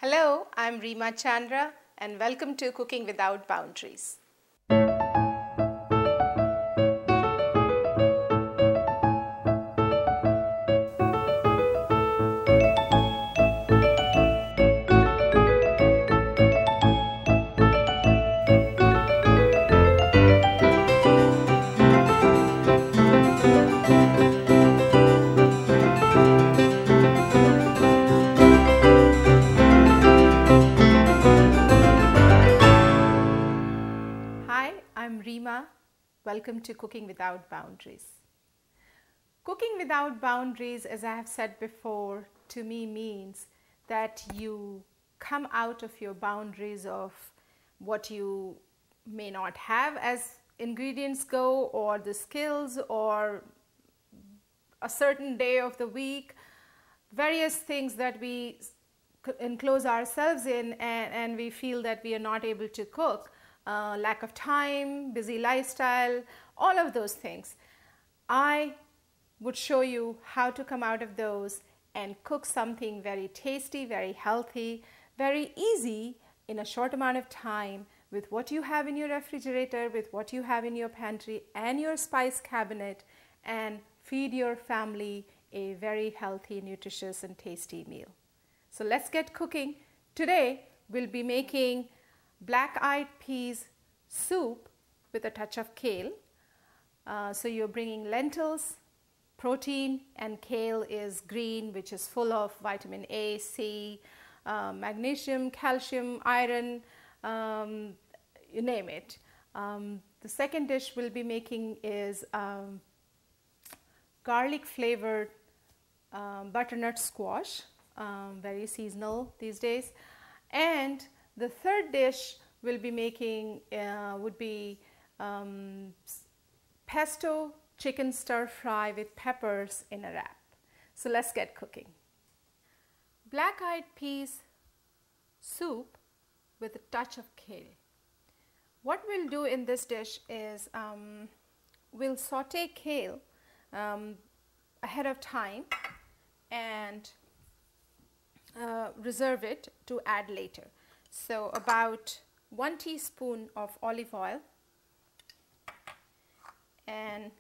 Hello, I'm Reema Chandra and welcome to Cooking Without Boundaries. I'm Reema. Welcome to Cooking Without Boundaries. Cooking without boundaries, as I have said before, to me means that you come out of your boundaries of what you may not have as ingredients go, or the skills, or a certain day of the week, various things that we enclose ourselves in, and we feel that we are not able to cook. Lack of time, busy lifestyle, all of those things. I would show you how to come out of those and cook something very tasty, very healthy, very easy in a short amount of time with what you have in your refrigerator, with what you have in your pantry and your spice cabinet, and feed your family a very healthy, nutritious and tasty meal. So let's get cooking. Today we'll be making black-eyed peas soup with a touch of kale. So you're bringing lentils, protein, and kale is green, which is full of vitamin A, C, magnesium, calcium, iron, you name it. The second dish we'll be making is garlic flavored butternut squash, very seasonal these days. And the third dish we'll be making would be pesto chicken stir fry with peppers in a wrap. So let's get cooking. Black-eyed peas soup with a touch of kale. What we'll do in this dish is we'll saute kale ahead of time and reserve it to add later. So about 1 teaspoon of olive oil, and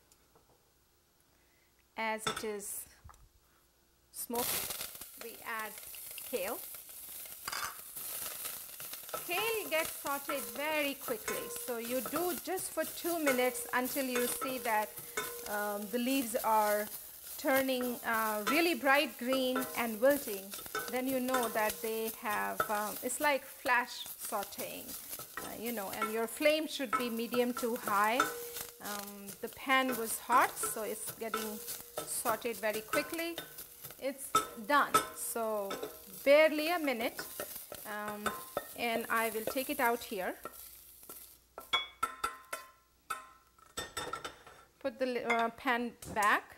as it is smoking, we add kale. Kale gets sauteed very quickly, so you do just for 2 minutes until you see that the leaves are turning really bright green and wilting. Then you know that they have, it's like flash sauteing, and your flame should be medium to high. The pan was hot, so it's getting sauteed very quickly. It's done, so barely a minute, and I will take it out here. Put the pan back,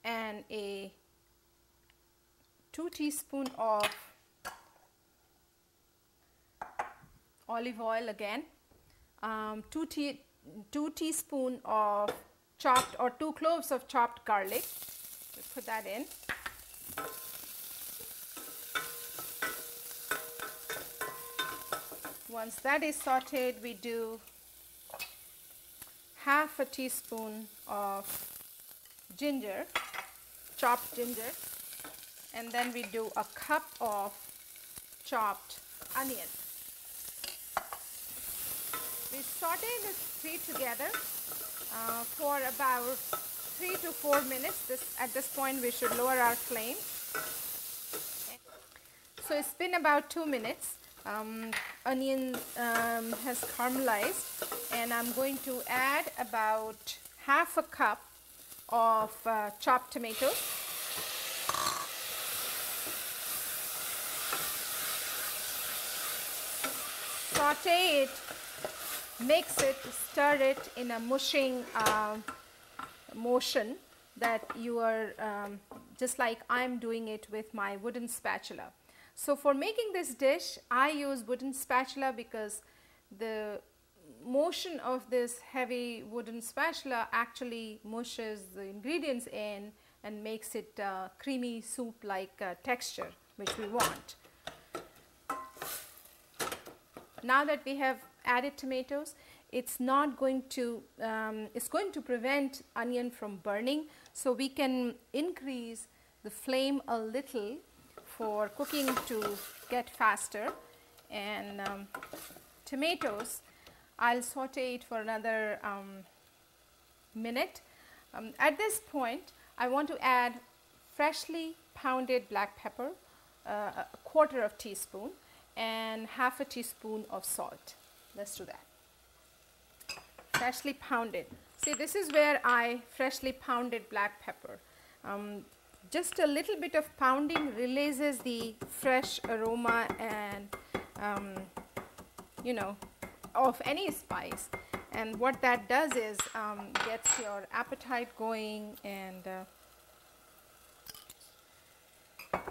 and a 2 teaspoon of olive oil again, 2 teaspoon of chopped, or 2 cloves of chopped garlic. We'll put that in. Once that is sauteed, we do half a teaspoon of ginger, chopped ginger, and then we do a cup of chopped onion. We saute the three together for about 3 to 4 minutes. At this point we should lower our flame. So it's been about 2 minutes. Onion has caramelized, and I'm going to add about half a cup of chopped tomatoes. Saute it, mix it, stir it in a mushing motion that you are just like I'm doing it with my wooden spatula. So for making this dish, I use wooden spatula because the motion of this heavy wooden spatula actually mushes the ingredients in and makes it creamy soup like texture which we want. Now that we have added tomatoes, it's going to prevent onion from burning, so we can increase the flame a little for cooking to get faster. And tomatoes, I'll saute it for another minute. At this point, I want to add freshly pounded black pepper, a quarter of teaspoon, and half a teaspoon of salt. Let's do that. Freshly pounded. See, this is where I freshly pounded black pepper. Just a little bit of pounding releases the fresh aroma and of any spice, and what that does is gets your appetite going, and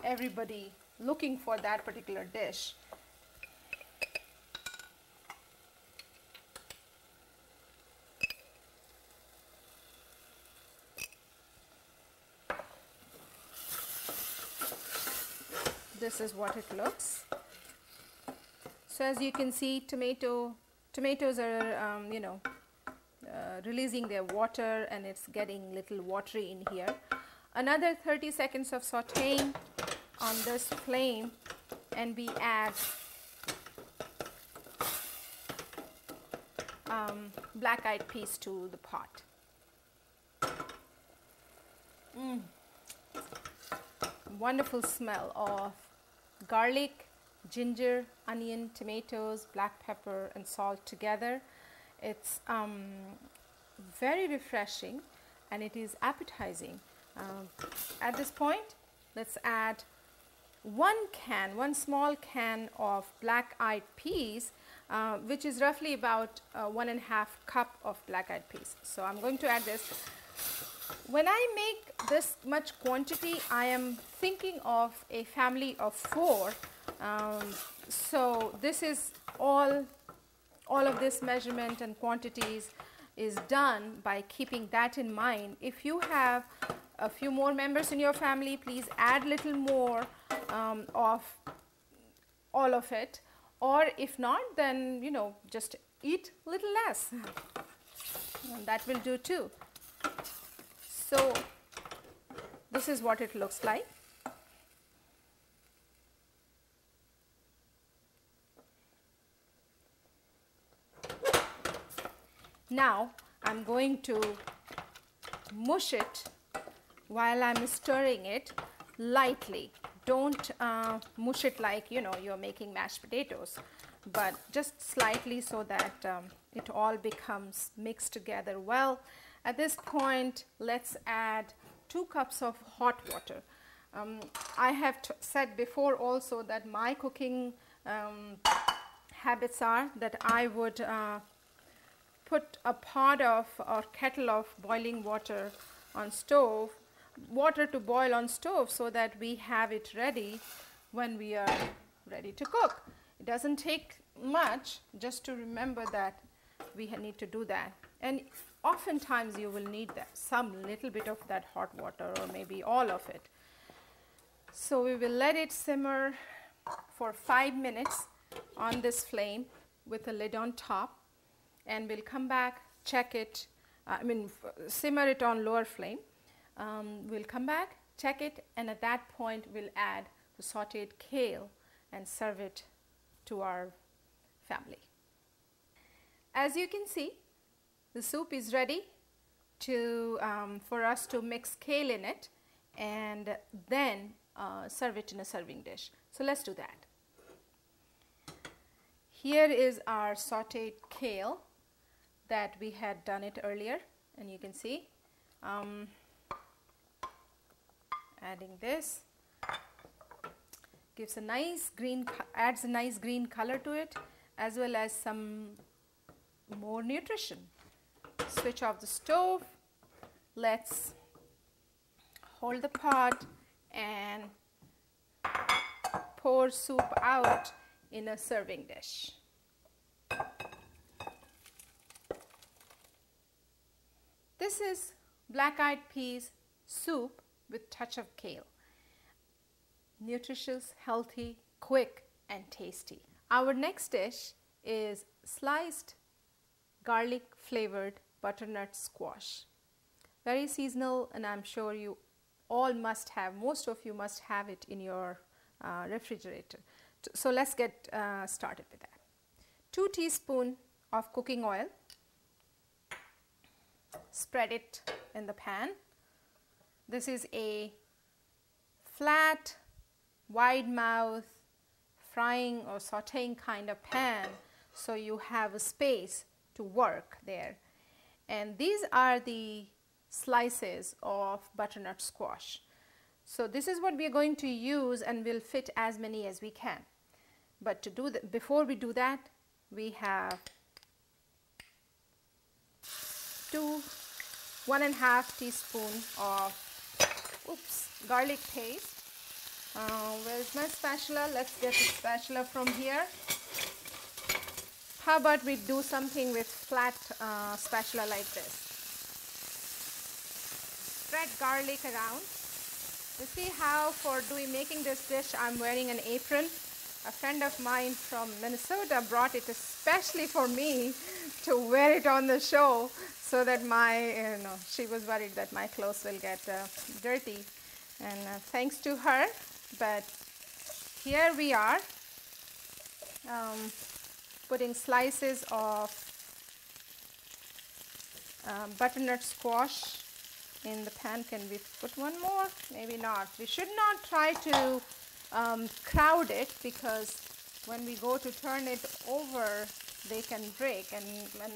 everybody looking for that particular dish. This is what it looks. So as you can see, tomatoes are releasing their water, and it's getting little watery in here. Another 30 seconds of sauteing on this flame, and we add black-eyed peas to the pot. Wonderful smell of garlic, ginger, onion, tomatoes, black pepper, and salt together. It's very refreshing, and it is appetizing. At this point, let's add one small can of black-eyed peas, which is roughly about 1.5 cup of black-eyed peas. So I'm going to add this. When I make this much quantity, I am thinking of a family of 4. So this is all of this measurement and quantities is done by keeping that in mind. If you have a few more members in your family, please add little more of all of it, or if not, then just eat little less, and that will do too. So this is what it looks like. Now I'm going to mush it while I'm stirring it lightly. Don't mush it like you're making mashed potatoes, but just slightly, so that it all becomes mixed together well. At this point, let's add 2 cups of hot water. I have said before also that my cooking habits are that I would put a pot of or kettle of boiling water on stove, water to boil on stove, so that we have it ready when we are ready to cook. It doesn't take much, just to remember that we need to do that. And oftentimes you will need some little bit of that hot water, or maybe all of it. So we will let it simmer for 5 minutes on this flame with a lid on top, and we'll come back, check it, simmer it on lower flame. We'll come back, check it, and at that point we'll add the sauteed kale and serve it to our family. As you can see, the soup is ready for us to mix kale in it, and then serve it in a serving dish. So let's do that. Here is our sauteed kale that we had done it earlier, and you can see adding this gives a nice green, adds a nice green color to it, as well as some more nutrition. Switch off the stove. Let's hold the pot and pour soup out in a serving dish. This is black-eyed peas soup with touch of kale. Nutritious, healthy, quick, and tasty. Our next dish is sliced garlic flavored butternut squash. Very seasonal, and I'm sure you all must have, most of you must have it in your refrigerator. So let's get started with that. 2 teaspoons of cooking oil. Spread it in the pan. This is a flat, wide mouth frying or sauteing kind of pan, so you have a space to work there. And these are the slices of butternut squash. So this is what we are going to use, and we'll fit as many as we can. But to do that, before we do that, we have 1.5 teaspoons of garlic paste. Where's my spatula? Let's get the spatula from here. How about we do something with flat spatula like this? Spread garlic around. You see how for making this dish I'm wearing an apron? A friend of mine from Minnesota brought it especially for me to wear it on the show, so that she was worried that my clothes will get dirty. And thanks to her, but here we are putting slices of butternut squash in the pan. Can we put one more? Maybe not. We should not try to crowd it, because when we go to turn it over, they can break, and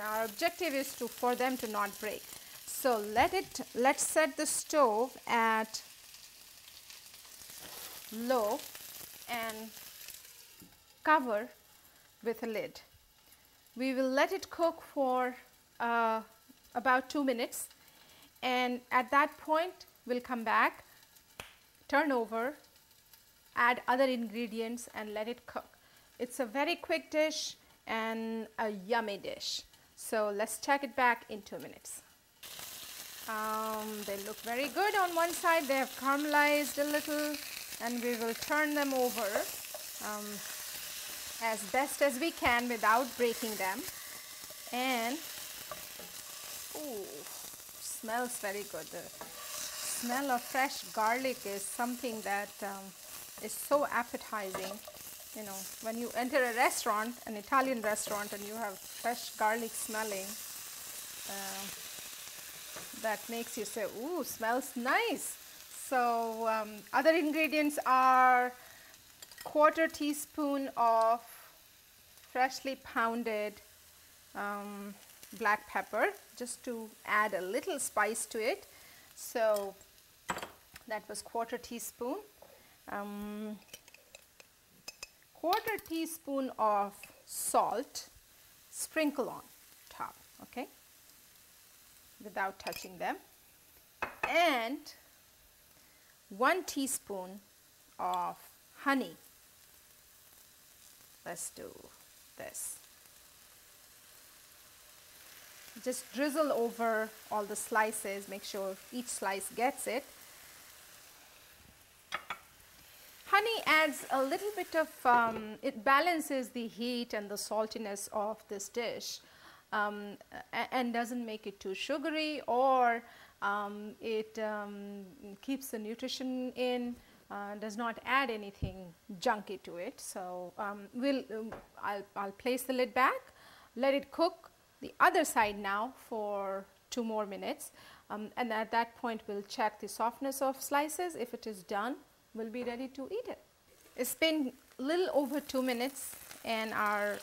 our objective is for them to not break. So let's set the stove at low and cover with a lid. We will let it cook for about 2 minutes, and at that point we'll come back, turn over, add other ingredients, and let it cook. It's a very quick dish and a yummy dish. So let's check it back in 2 minutes. They look very good on one side. They have caramelized a little, and we will turn them over as best as we can without breaking them. And smells very good. The smell of fresh garlic is something that is so appetizing. You know, when you enter a restaurant, an Italian restaurant, and you have fresh garlic smelling, that makes you say, ooh, smells nice. So other ingredients are 1/4 teaspoon of freshly pounded black pepper, just to add a little spice to it. So that was 1/4 teaspoon. 1/4 teaspoon of salt, sprinkle on top, okay, without touching them, and 1 teaspoon of honey. Let's do this. Just drizzle over all the slices, make sure each slice gets it. Honey adds a little bit of, it balances the heat and the saltiness of this dish, and doesn't make it too sugary, or it keeps the nutrition in, does not add anything junky to it. So I'll place the lid back, let it cook the other side now for 2 more minutes, and at that point we'll check the softness of slices. If it is done, we'll be ready to eat it. It's been a little over 2 minutes, and our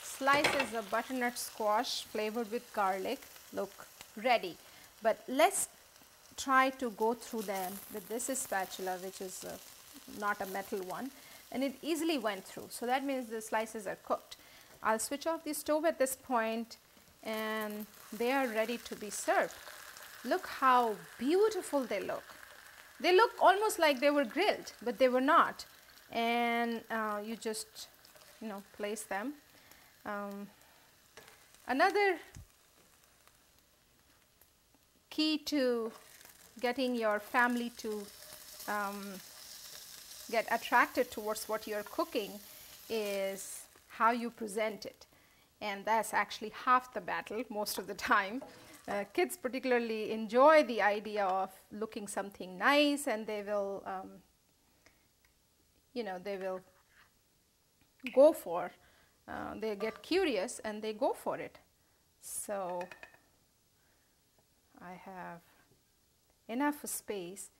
slices of butternut squash flavored with garlic look ready. But let's try to go through them with this spatula, which is not a metal one, and it easily went through. So that means the slices are cooked. I'll switch off the stove at this point, and they are ready to be served. Look how beautiful they look. They look almost like they were grilled, but they were not. And you just, place them. Another key to getting your family to get attracted towards what you're cooking is how you present it. And that's actually half the battle most of the time. Kids particularly enjoy the idea of looking something nice, and they will, they will go for, they get curious and they go for it. So I have enough space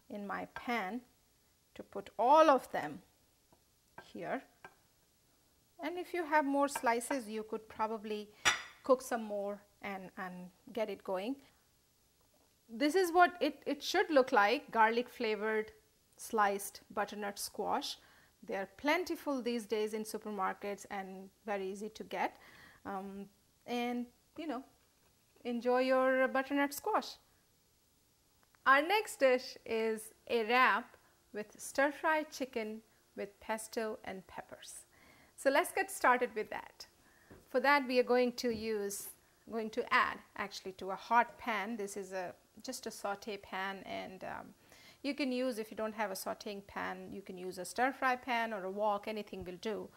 in my pan to put all of them here. And if you have more slices, you could probably cook some more and get it going. This is what it should look like: garlic flavored sliced butternut squash. They are plentiful these days in supermarkets and very easy to get. And enjoy your butternut squash. Our next dish is a wrap with stir-fried chicken with pesto and peppers. So let's get started with that. For that, we are going to add actually to a hot pan. This is just a saute pan, and you can use, if you don't have a sauteing pan, you can use a stir-fry pan or a wok. Anything will do.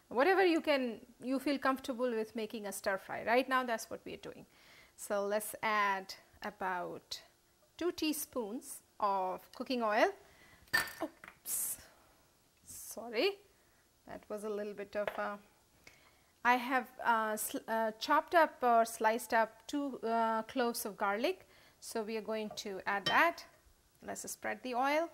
Whatever you feel comfortable with making a stir-fry. Right now, that's what we are doing. So let's add about 2 teaspoons of cooking oil. Oops, sorry, that was a little bit of I have chopped up or sliced up 2 cloves of garlic. So we are going to add that. Let's spread the oil.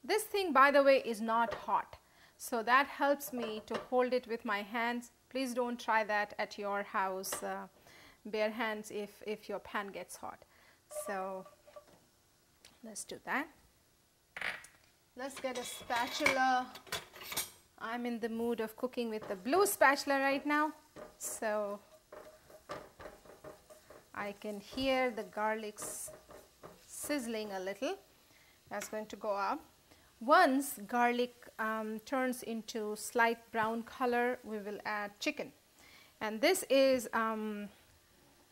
This thing, by the way, is not hot, so that helps me to hold it with my hands. Please don't try that at your house, bare hands, if your pan gets hot. So let's do that. Let's get a spatula. I'm in the mood of cooking with the blue spatula right now, so I can hear the garlic sizzling a little. That's going to go up. Once garlic turns into slight brown color, we will add chicken. And this is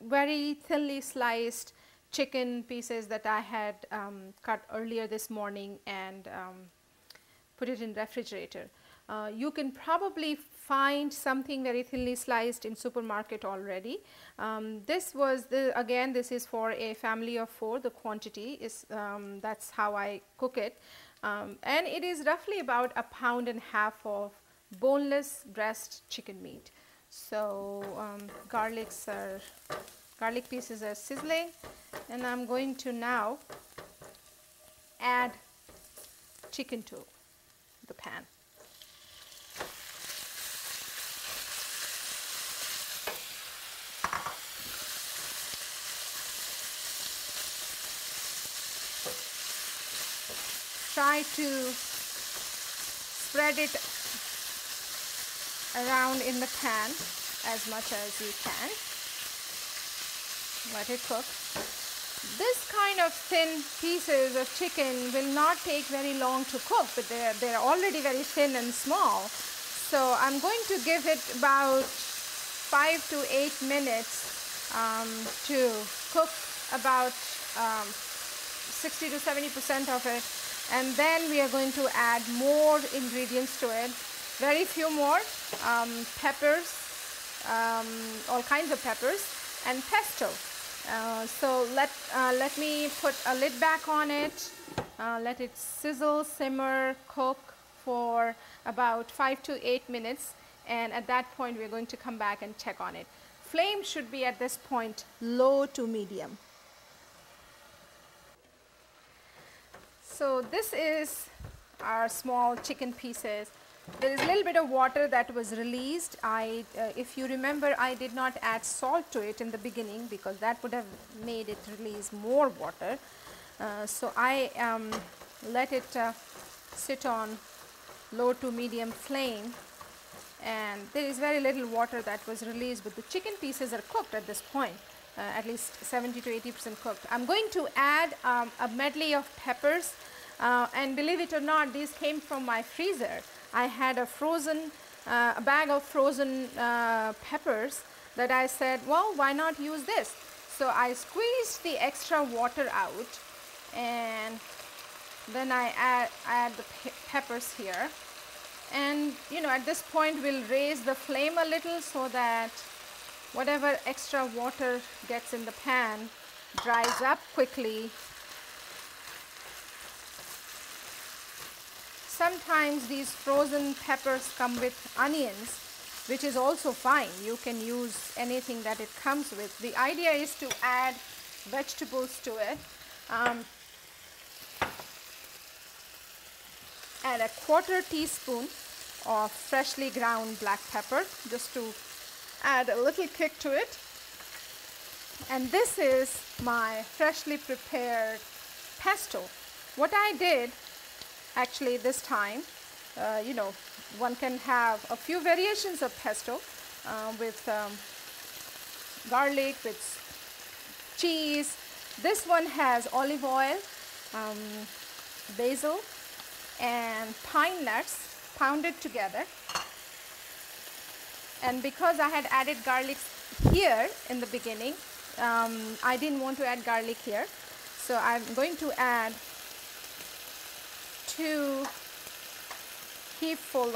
very thinly sliced chicken pieces that I had cut earlier this morning and put it in refrigerator. You can probably find something very thinly sliced in supermarket already. This is for a family of 4. The quantity is that's how I cook it, and it is roughly about 1.5 pounds of boneless breast chicken meat. So garlic pieces are sizzling, and I'm going to now add chicken to the pan. Try to spread it around in the pan as much as you can. Let it cook. This kind of thin pieces of chicken will not take very long to cook, but they're already very thin and small. So I'm going to give it about 5 to 8 minutes to cook about 60 to 70% of it. And then we are going to add more ingredients to it, very few more, peppers, all kinds of peppers, and pesto. So let me put a lid back on it, let it sizzle, simmer, cook for about 5 to 8 minutes, and at that point we're going to come back and check on it. Flame should be at this point low to medium. So this is our small chicken pieces. There is a little bit of water that was released. If you remember, I did not add salt to it in the beginning because that would have made it release more water. So I let it sit on low to medium flame, and there is very little water that was released, but the chicken pieces are cooked at this point. At least 70 to 80% cooked. I'm going to add a medley of peppers, and believe it or not, these came from my freezer. I had a bag of frozen peppers that I said, well, why not use this? So I squeezed the extra water out and then I add the peppers here. And at this point we'll raise the flame a little so that whatever extra water gets in the pan dries up quickly. Sometimes these frozen peppers come with onions, which is also fine. You can use anything that it comes with. The idea is to add vegetables to it. Add a 1/4 teaspoon of freshly ground black pepper just to add a little kick to it. And this is my freshly prepared pesto. What I did actually this time, one can have a few variations of pesto with garlic, with cheese. This one has olive oil, basil, and pine nuts pounded together. And because I had added garlic here in the beginning, I didn't want to add garlic here, so I'm going to add 2 teaspoons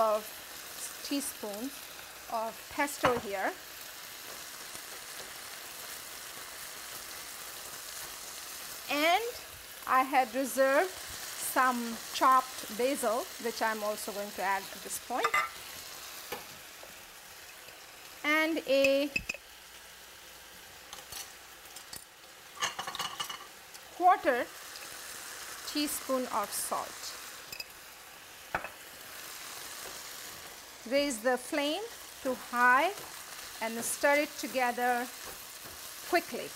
of pesto here. And I had reserved some chopped basil, which I'm also going to add at this point, and a 1/4 teaspoon of salt. Raise the flame to high and stir it together quickly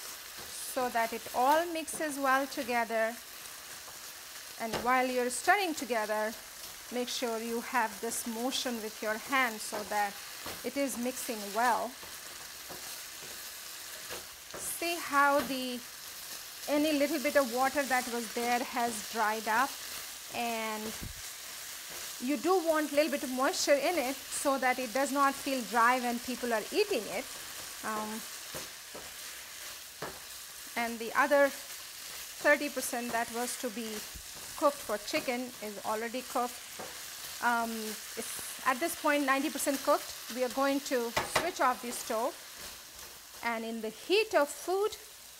so that it all mixes well together. And while you're stirring together, make sure you have this motion with your hand so that it is mixing well. See how any little bit of water that was there has dried up, and you do want a little bit of moisture in it so that it does not feel dry when people are eating it. And the other 30% that was to be cooked for chicken is already cooked. It's at this point 90% cooked. We are going to switch off the stove, and in the heat of food,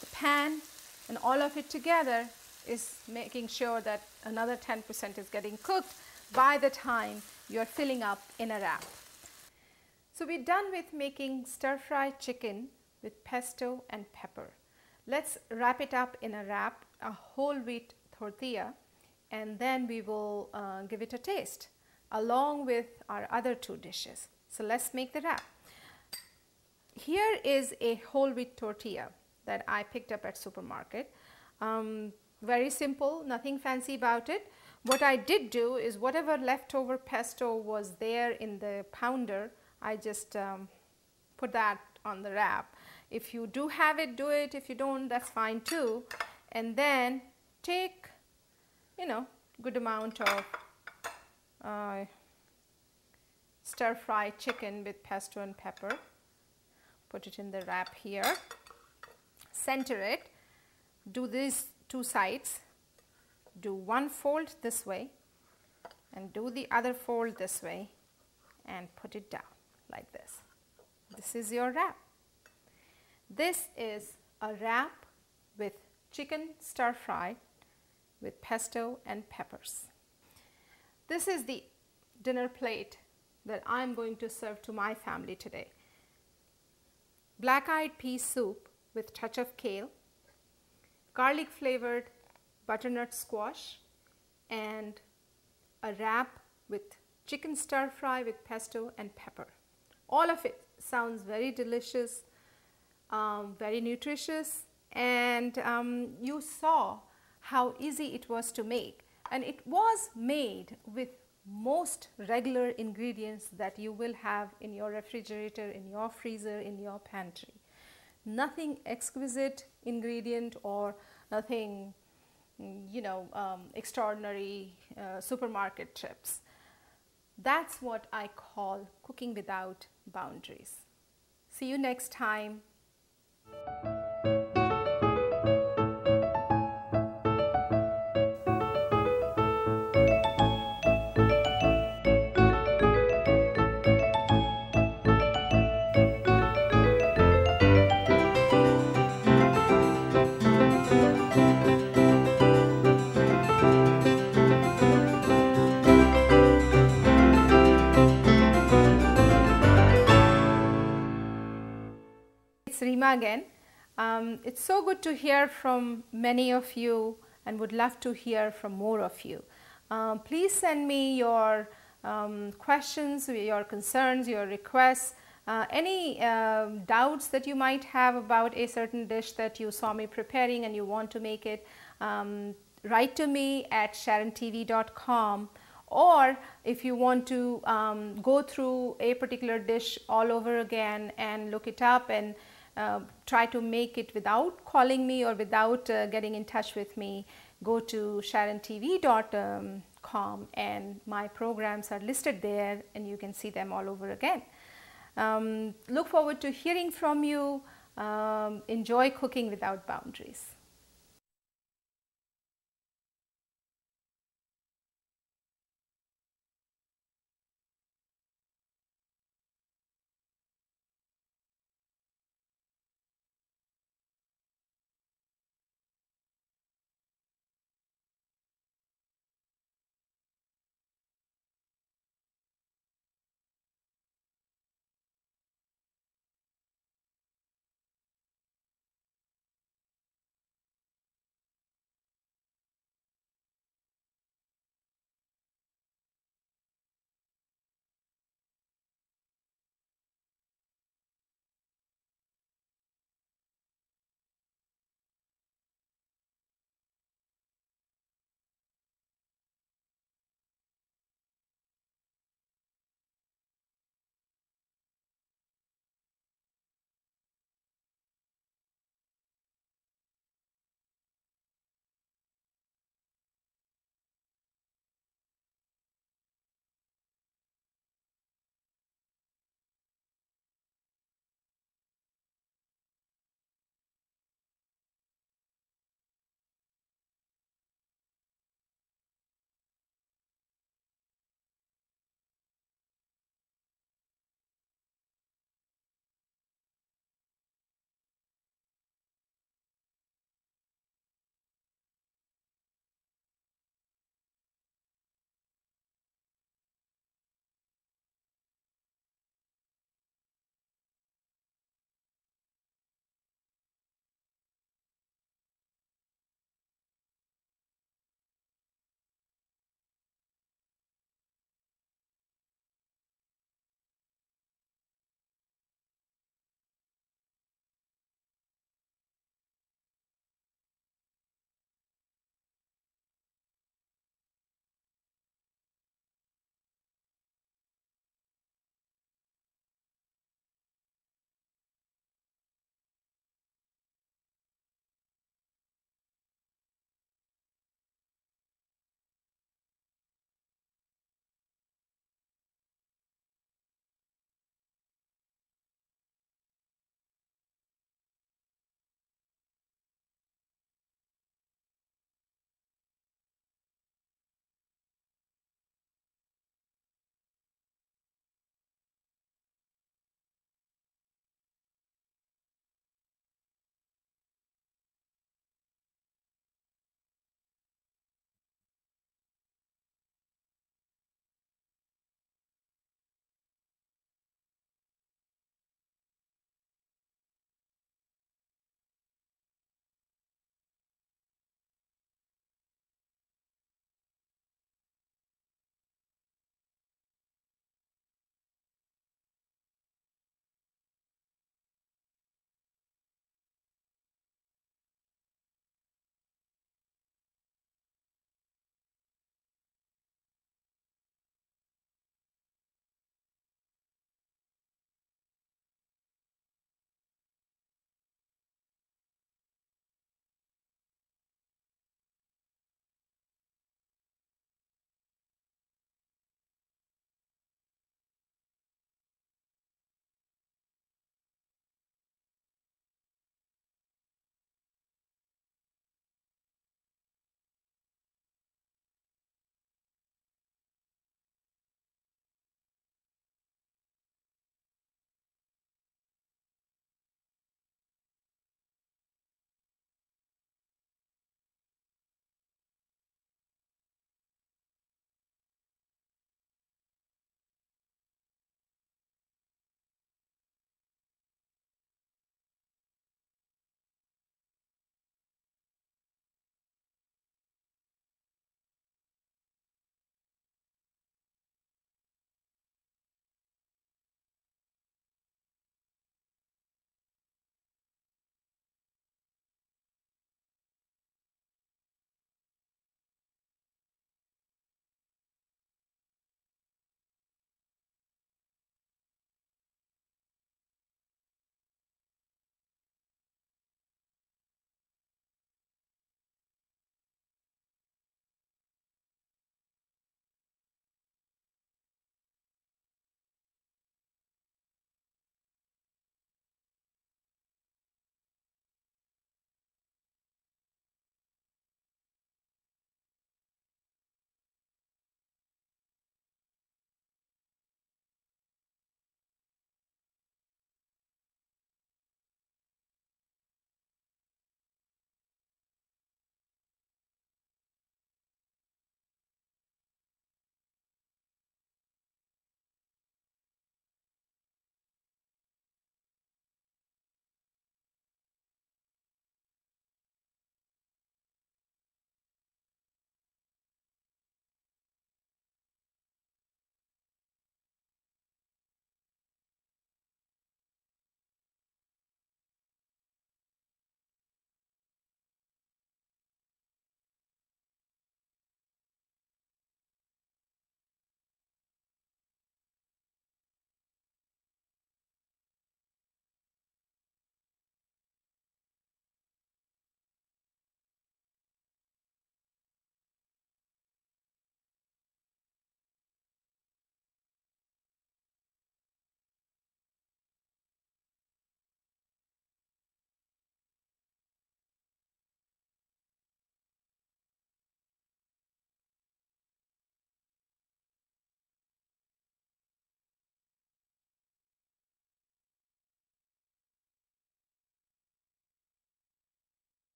the pan and all of it together is making sure that another 10% is getting cooked by the time you're filling up in a wrap. So we're done with making stir-fried chicken with pesto and pepper. Let's wrap it up in a wrap, a whole wheat tortilla, and then we will give it a taste along with our other 2 dishes. So let's make the wrap. Here is a whole wheat tortilla that I picked up at supermarket. Very simple, nothing fancy about it. What I did do is whatever leftover pesto was there in the pounder, I just put that on the wrap. If you do have it, do it. If you don't, that's fine too. And then take, good amount of stir-fried chicken with pesto and pepper. Put it in the wrap here. Center it. Do these 2 sides. Do one fold this way and do the other fold this way and put it down like this. This is your wrap. This is a wrap with chicken stir-fried with pesto and peppers. This is the dinner plate that I'm going to serve to my family today. Black-eyed pea soup with touch of kale, garlic flavored butternut squash, and a wrap with chicken stir fry with pesto and pepper. All of it sounds very delicious, very nutritious, and you saw how easy it was to make, and it was made with most regular ingredients that you will have in your refrigerator, in your freezer, in your pantry. Nothing exquisite ingredient or nothing extraordinary supermarket trips. That's what I call cooking without boundaries. See you next time. Reema again. It's so good to hear from many of you and would love to hear from more of you. Please send me your questions, your concerns, your requests, any doubts that you might have about a certain dish that you saw me preparing and you want to make it. Write to me at sharontv.com, or if you want to go through a particular dish all over again and look it up and try to make it without calling me or without getting in touch with me, go to sharontv.com and my programs are listed there and you can see them all over again. Look forward to hearing from you. Enjoy cooking without boundaries.